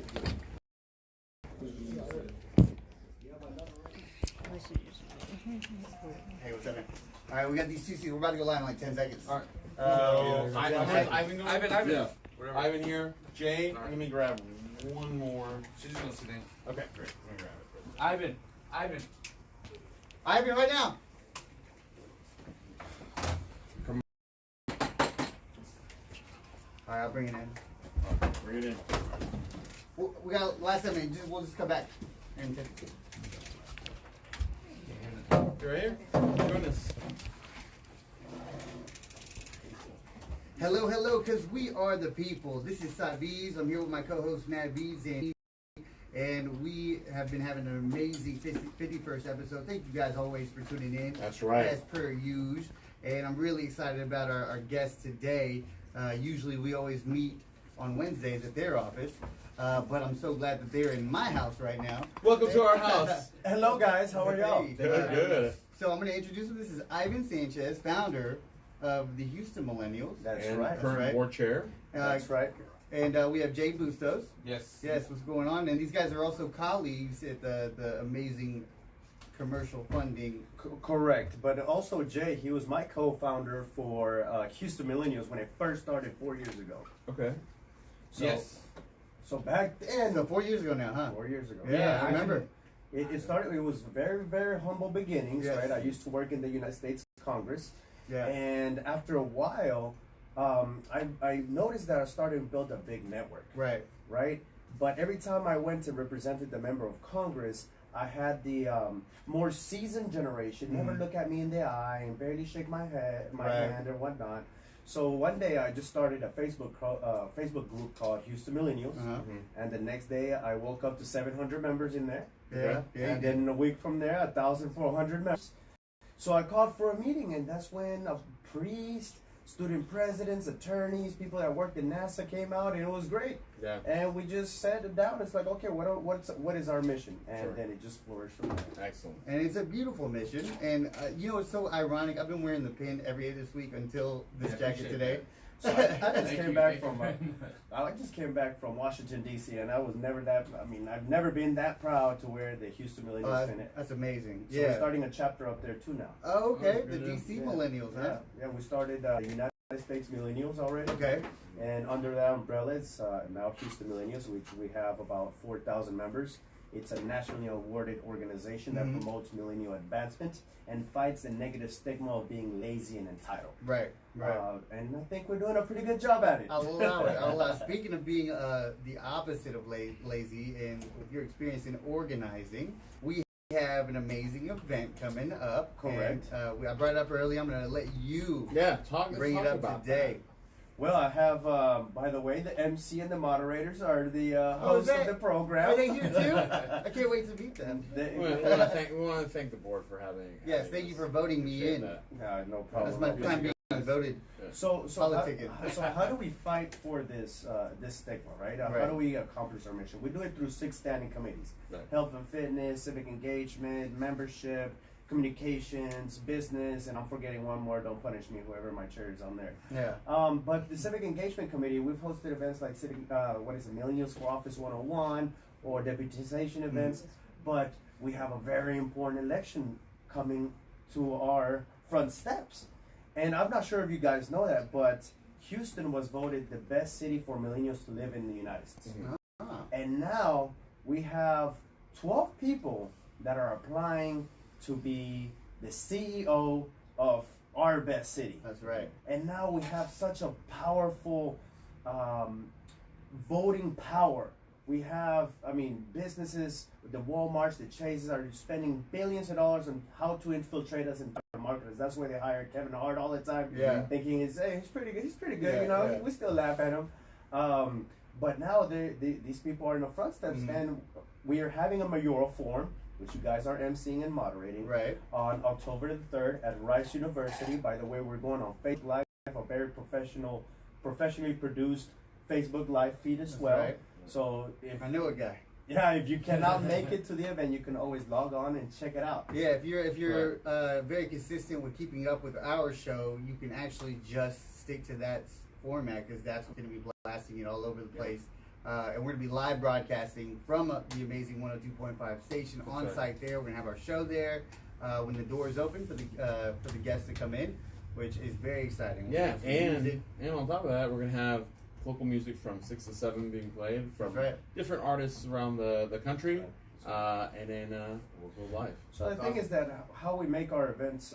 Hey, what's up, man? All right, we got these two seats. We're about to go live in like 10 seconds. All right. So, Ivan going? Ivan. Yeah. Ivan here. Jay, let me grab one more. She's just gonna sit down. Okay, great. Let me grab it. Ivan. Ivan. Ivan, right now. All right, I'll bring it in. Bring it in. We got last segment. We'll just come back. And You right here? Goodness. hello, because we are the people. This is Sabiz. I'm here with my co-host Naveed, and we have been having an amazing 51st episode. Thank you guys always for tuning in. That's right. As per usual. And I'm really excited about our guest today. Usually we always meet on Wednesdays at their office, but I'm so glad that they're in my house right now. Welcome to our house. Hello, guys. How are y'all? Hey, Good. So I'm going to introduce him. This is Ivan Sanchez, founder of the Houston Millennials. That's And right. current right. board chair. That's right. And we have Jay Bustos. Yes. Yes, what's going on? And these guys are also colleagues at the amazing commercial funding. Correct. But also, Jay, he was my co-founder for Houston Millennials when it first started 4 years ago. Okay. So, Yes. So back then, So 4 years ago now, huh? 4 years ago. Yeah, I remember. It started. It was very, very humble beginnings, Yes. right? I used to work in the United States Congress, Yeah. and after a while, I noticed that I started to build a big network. Right. Right? But every time I went to represent the member of Congress, I had the more seasoned generation never Mhm. look at me in the eye and barely shake my Right. hand or whatnot. So one day I just started a Facebook group called Houston Millennials, Uh-huh. and the next day I woke up to 700 members in there, Yeah. Yeah. and then a week from there 1,400 members. So I called for a meeting, and that's when priests, student presidents, attorneys, people that worked in NASA came out, and it was great. Yeah. And we just sat it down. It's like, okay, what is our mission? And Sure. then it just flourished from there. Excellent. And it's a beautiful mission. And you know, it's so ironic. I've been wearing the pin every day this week until this Yeah, jacket appreciate today. So I just Thank came you, back thank from you. I just came back from Washington D.C. and I was never that. I mean, I've never been that proud to wear the Houston Oh, Millennials pin. that's amazing. So yeah. we're starting a chapter up there too now. Oh, okay. Oh, The good. DC Millennials, huh? Yeah, we started the United States Millennials already. Okay. And under that umbrella, it's now Houston Millennials, which we have about 4,000 members. It's a nationally awarded organization that Mhm. promotes millennial advancement and fights the negative stigma of being lazy and entitled. Right. Right. And I think we're doing a pretty good job at it. I'll allow it. I'll allow it. Speaking of being the opposite of lazy, and with your experience in organizing, we have an amazing event coming up. Correct. And, I brought it up early. I'm going to let you Yeah, bring it up about today. Well, I have, by the way, the MC and the moderators are the Oh, hosts is of that- the program. Are they here too? I can't wait to meet them. They- We want to thank the board for having. Yes, having thank you us. for voting me Appreciate in. that. no problem. That's my time being voted. So Politicking. so how do we fight for this this stigma, right? How Right. do we accomplish our mission? We do it through 6 standing committees: Right. health and fitness, civic engagement, membership, communications, business, and I'm forgetting one more. Don't punish me, whoever my chair is on there. Yeah. But the civic engagement committee, we've hosted events like civic, Millennials for Office 101 or deputization events. But we have a very important election coming to our front steps. And I'm not sure if you guys know that, but Houston was voted the best city for millennials to live in the United States. Ah, And now we have 12 people that are applying to be the CEO of our best city. that's right. And now we have such a powerful voting power. We have, businesses, the Walmarts, the Chases are spending billions of dollars on how to infiltrate us into the marketers. That's why they hire Kevin Hart all the time, Yeah. thinking he's pretty good. He's pretty good, Yeah, you know. yeah. We still laugh at him. But now these people are in the front steps, Mhm. and we are having a mayoral forum, which you guys are emceeing and moderating, Right. on October the 3rd at Rice University. By the way, we're going on Facebook Live, a very professionally produced Facebook Live feed as That's well. right. So if I know a guy. if you cannot make it to the event, you can always log on and check it out. Yeah, if you're very consistent with keeping up with our show, you can actually just stick to that format because that's what's going to be blasting it all over the place. And we're going to be live broadcasting from the amazing 102.5 station That's on right. site there. We're going to have our show there when the doors open for the guests to come in, which is very exciting. We're Yeah, gonna have some and music. on top of that, we're gonna have local music from 6 to 7 being played from That's right. different artists around the country, and then we'll go live. So the thing is that how we make our events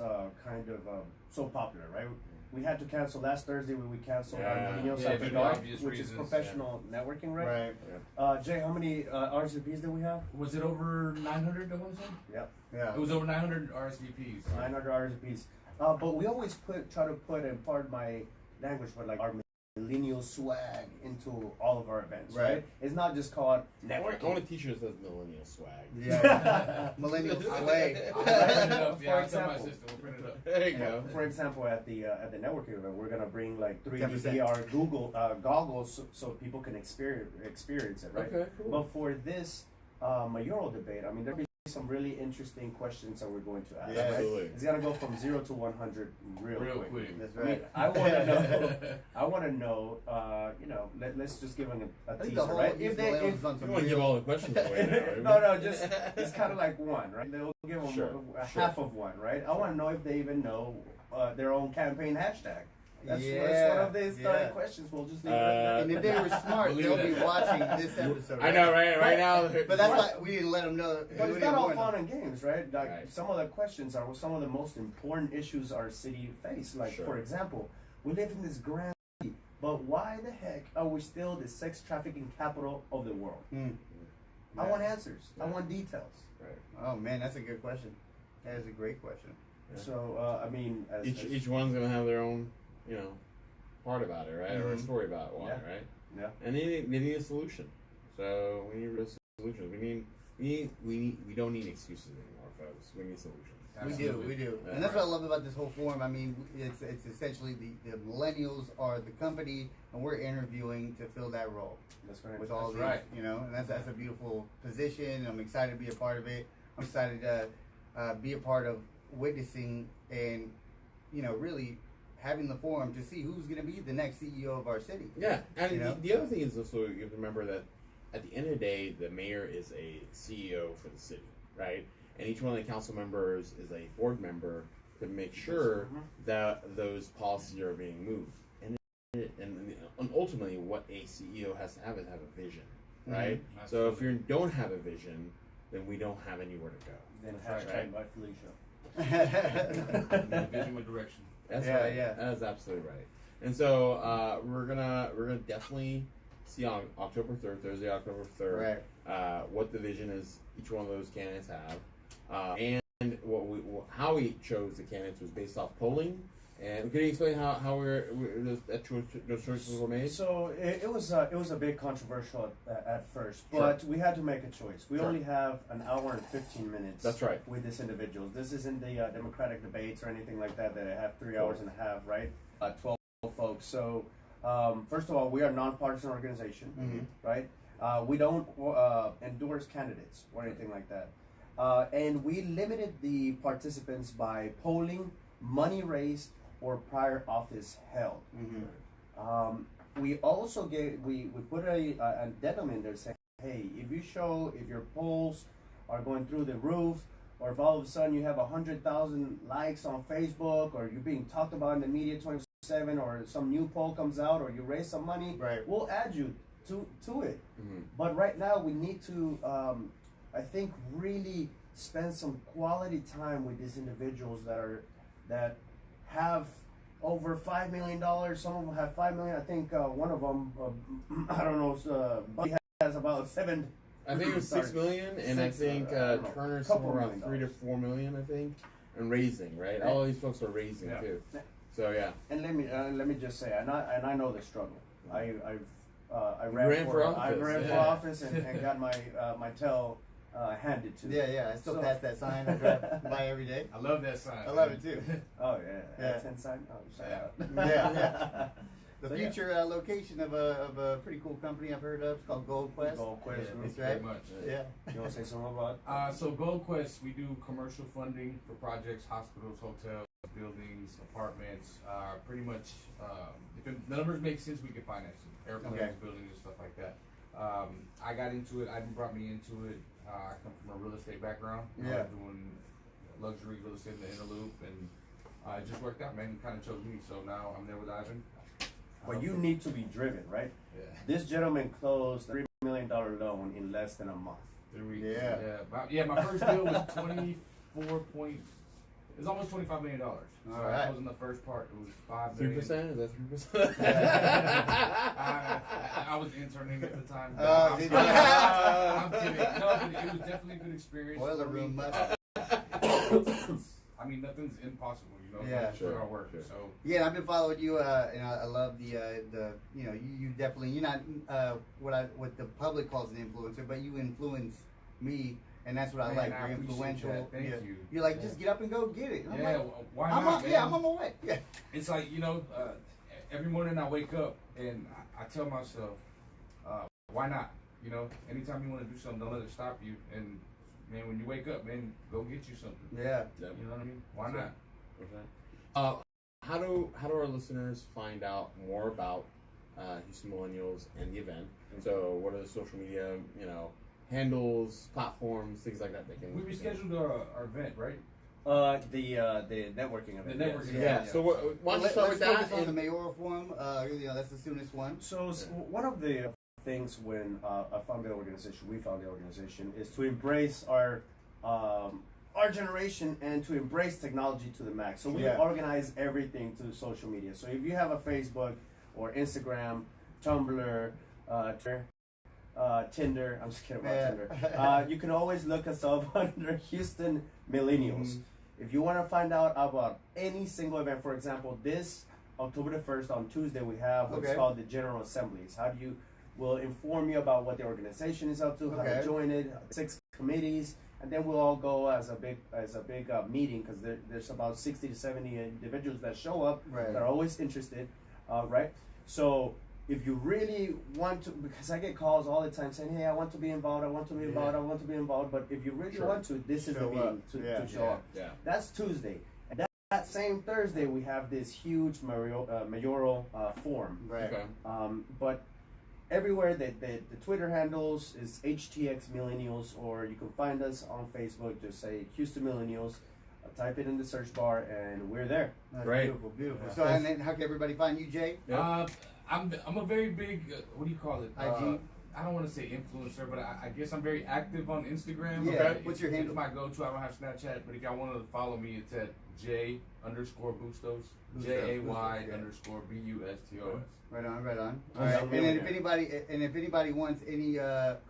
so popular, right? We had to cancel last Thursday when we canceled our Yeah. Millennials Yeah, After for Dark, obvious which is reasons, professional networking, right? Right. Jay, how many RSVPs did we have? Was it over 900? I want to say Yep. Yeah. it was over 900 RSVPs. 900 RSVPs. But we always try to put, and pardon my language, but like our millennial swag into all of our events, right? Right. It's not just called I want networking. a T-shirt that says millennial swag. Yeah. Millennial sway. I'll print it up. For Yeah, I'll tell my example. sister. We'll print it up. There you go. For example, at the networking event, we're gonna bring like 3D 10%. VR Google goggles so people can experience it, right? Okay, cool. But for this mayoral debate, I mean, there'll be some really interesting questions that we're going to ask. Yeah. Right? Absolutely. It's gonna go from 0 to 100 real quick. That's I mean, right. I want to know. I want to know. Let's just give them a I think teaser, the whole right? East Millennials is on You some want to give real- all the questions away now? no, just it's kind of like one, right? They'll give them Sure, half of one, right? I want to know if they even know their own campaign hashtag. That's Yeah, one of these yeah. questions. We'll just leave it at And that. if they were smart, Believe they'll that. be watching this episode. I know, right now. But that's why we didn't let them know. But we it's didn't not all warn fun them. and games, right? Like Right. some of the questions are some of the most important issues our city face. Like Sure. for example, we live in this grand city, but why the heck are we still the sex trafficking capital of the world? Mm. I Yeah. want answers. I Yeah. want details. Right. Oh man, that's a good question. That is a great question. Yeah. So I mean, as Each one's gonna have their own, part about it, right? Or a Mhm. story about why, Yeah. right? Yeah. And they need a solution. So we need real solutions. We don't need excuses anymore folks. We need solutions. We Absolutely. do, Yeah, and that's what I right. love about this whole forum. I mean, it's essentially the millennials are the company, and we're interviewing to fill that role That's right. with all That's these, right. you know, and that's a beautiful position. I'm excited to be a part of it. I'm excited to be a part of witnessing and, you know, really having the forum to see who's going to be the next CEO of our city. Yeah, and You know? the other thing is also you have to remember that at the end of the day, the mayor is a CEO for the city, right? And each one of the council members is a board member to make sure that those policies are being moved. And ultimately, what a CEO has to have is have a vision, right? So if you don't have a vision, then we don't have anywhere to go. Then That's hashtag right. by Felicia. Vision with direction. That's Yeah, right. yeah. That's absolutely right. And so we're gonna definitely see on October 3rd, Thursday, October 3rd, what the vision is each one of those candidates have, and how we chose the candidates was based off polling. And can you explain how those choices were made? So it was a bit controversial at first, but we had to make a choice. We Sure. only have an hour and 15 minutes. That's right. With these individuals, this isn't the Democratic debates or anything like that. That I have 3 hours and a half, right? 12 folks. So first of all, we are a nonpartisan organization, right? We don't endorse candidates or anything like that, and we limited the participants by polling, money raised, or prior office held. We also we put a addendum in there saying, hey, if your polls are going through the roof, or if all of a sudden you have 100,000 likes on Facebook, or you're being talked about in the media 24/7, or some new poll comes out, or you raise some money, Right. we'll add you to it. Mhm. But right now we need to, I think, really spend some quality time with these individuals that have over $5 million. Some of them have $5 million. I think one of them, I don't know, Buddy has about $7. I think it was 6 million, and I Six, think I don't know. Turner's Couple somewhere around $1 million. 3 to 4 million, I think, and raising, right? All these folks are raising Yeah. too. So yeah. And let me just say, and I know the struggle. I ran for office, ran for yeah. office and got my tail handed to me. Yeah. I still So- pass that sign. I drive by every day. I love that sign. I love it too. Oh yeah, Yeah. 10 sign. Oh, shout Yeah. out. Yeah. The So, yeah. future location of a pretty cool company I've heard of. It's called Gold Quest. Gold Quest Yeah, Group. That's very right. much. Yeah. You want to say something about? So Gold Quest, we do commercial funding for projects, hospitals, hotels, buildings, apartments. Pretty much, if the numbers make sense, we can finance it. Airplanes, Okay. buildings, and stuff like that. I got into it. Ivan brought me into it. I come from a real estate background. Yeah. Doing luxury real estate in the inner loop, and it just worked out, man. He kind of chose me, so now I'm there with Ivan. Well, you need to be driven, right? Yeah. This gentleman closed a $3 million loan in less than a month. 3 weeks. Yeah. My first deal was 24 point. It was almost $25 million. So All right. I was in the first part. It was 5 3%? million. Is that 3%? I was interning at the time. Oh, I'm, did kidding. you? I'm kidding. No, but it was definitely a good experience. Boiler for me. room must. I mean, nothing's impossible, you know. Yeah. It's hard work. Sure. So Yeah, I've been following you, and I love the you know you definitely you're not what the public calls an influencer, but you influence me, and that's what I Man, like. I You're appreciate influential. that. Thank yeah. you. You're like just get up and go get it. And I'm yeah, like, why I'm not? on, Man? yeah, I'm on my way. Yeah. It's like, you know, every morning I wake up and I tell myself, why not? You know, anytime you want to do something, don't let it stop you. And man, when you wake up, man, go get you something. Yeah. You know what I mean? Why That's not? right. How do our listeners find out more about Houston Millennials and the event? So what are the social media, handles, platforms, things like that they can? We rescheduled our event, right? The networking event. The networking yes. Yeah. So why don't you start with let's that? focus on the and- mayoral forum. That's the soonest one. So one of the things when I found the organization, we found the organization, is to embrace our generation and to embrace technology to the max. So we Yeah. organize everything to social media. So if you have a Facebook or Instagram, Tumblr, Tinder, I'm just kidding about Yeah. Tinder. You can always look us up under Houston Millennials. Mhm. If you want to find out about any single event, for example, this October the 1st on Tuesday, we have what's Okay. called the General Assemblies. We'll inform you about what the organization is up to, how Okay. to join it, 6 committees, and then we'll all go as a big meeting because there's about 60 to 70 individuals that show up Right. that are always interested, right? So if you really want to, because I get calls all the time saying, hey, I want to be involved, I want to be involved, I want to be involved, but if you really Sure. want to, this is the Show meeting up. to Yeah. show up. Yeah. That's Tuesday. And that same Thursday, we have this huge mayoral forum. Right. Okay. But everywhere that the Twitter handles is HTX Millennials, or you can find us on Facebook. Just say Houston Millennials, type it in the search bar, and we're there. That's Great. beautiful, beautiful. Yeah. So, and then how can everybody find you, Jay? I'm a very big what do you call it? IG? I don't want to say influencer, but I guess I'm very active on Instagram. Yeah. Okay. What's your handle? It's my go-to. I don't have Snapchat, but if y'all want to follow me, it's at J_Bustos. Bustos, JAY_BUSTOS. Right on, right on. All Awesome. right. And then if anybody wants any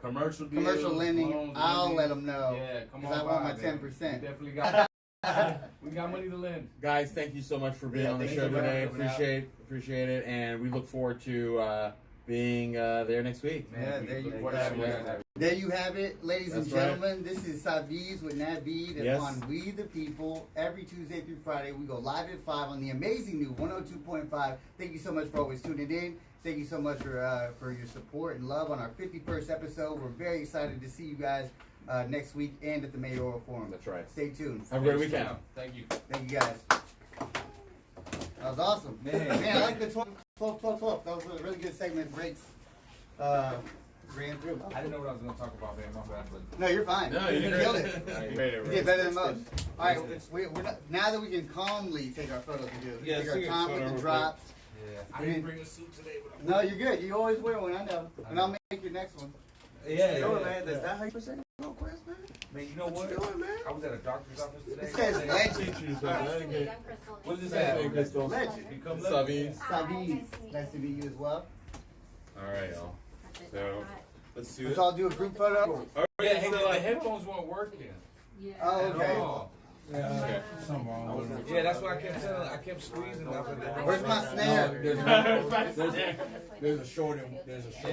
Commercial commercial deals, lending, loans, I'll lending. let them know. Yeah, come 'cause on. I want my by, man. 10%. We definitely got. We got money to lend. Guys, thank you so much for being Yeah, on the thank show you for today. coming out. Appreciate it, and we look forward to being there next week. Man, Yeah, we there you look go. forward to having you guys. There you have it, ladies That's and right. gentlemen. This is Saviz with Naveed and Yes. on We the People. Every Tuesday through Friday, we go live at 5 on the amazing new 102.5. Thank you so much for always tuning in. Thank you so much for your support and love on our 51st episode. We're very excited to see you guys next week and at the Mayoral Forum. That's right. Stay tuned. Have a great weekend. Thank you. Thank you guys. That was awesome. Man. I like the 12. That was a really good segment. Breaks. Ran through. I didn't know what I was going to talk about, man. My bad, but. No, you're fine. No, you did killed great. it. You made it, You bro. did better than most. All right, we're not, now that we can calmly take our photos and do it. We Yeah, take our take a time photo with the real drops. Yeah. I didn't bring a suit today, but No, you're good. You always wear one. I know. And I'll make your next one. Yeah, man. Is that how you present no quest, man? Man, you know what? I was at a doctor's office today. It says legend. What does it Hey, say? Crystal. Legend. Become Saviz. Saviz. Nice to meet you as well. All right, y'all. So let's do Let's it. all do a group photo. All Yeah, right, hey, so, the headphones weren't working. Yeah. Oh, At okay. all. okay. Yeah, that's what I kept telling. I kept squeezing. I was like, Where's my snare? There's a short one.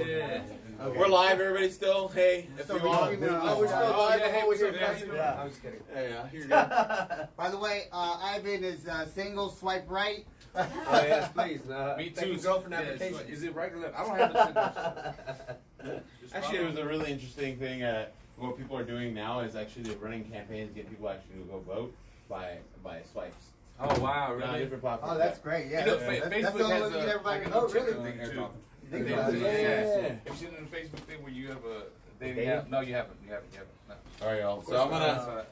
Yeah. Okay. We're live, everybody. Still, hey, if So you we're want. streaming on- oh, we're still Oh, live yeah, hey, over what's here, up, guys. man? Yeah. I was kidding. Yeah, you're good. By the way, Ivan is single. Swipe right. Oh yes, please. Me thank too. you, girlfriend Yeah, application. Is it right or left? I don't have the Tinder. Actually, it was a really interesting thing. What people are doing now is actually they're running campaigns to get people actually to go vote by swipes. Oh wow, On really? different platforms. Oh, that's great. Yeah, You know, that's Facebook the only way has we get everybody to like a vote, really. thing too. Think They about do, it. yeah. Yeah. Have you seen it on the Facebook thing where you have a dating Dating? app? No, you haven't. No. All right, y'all. So I'm gonna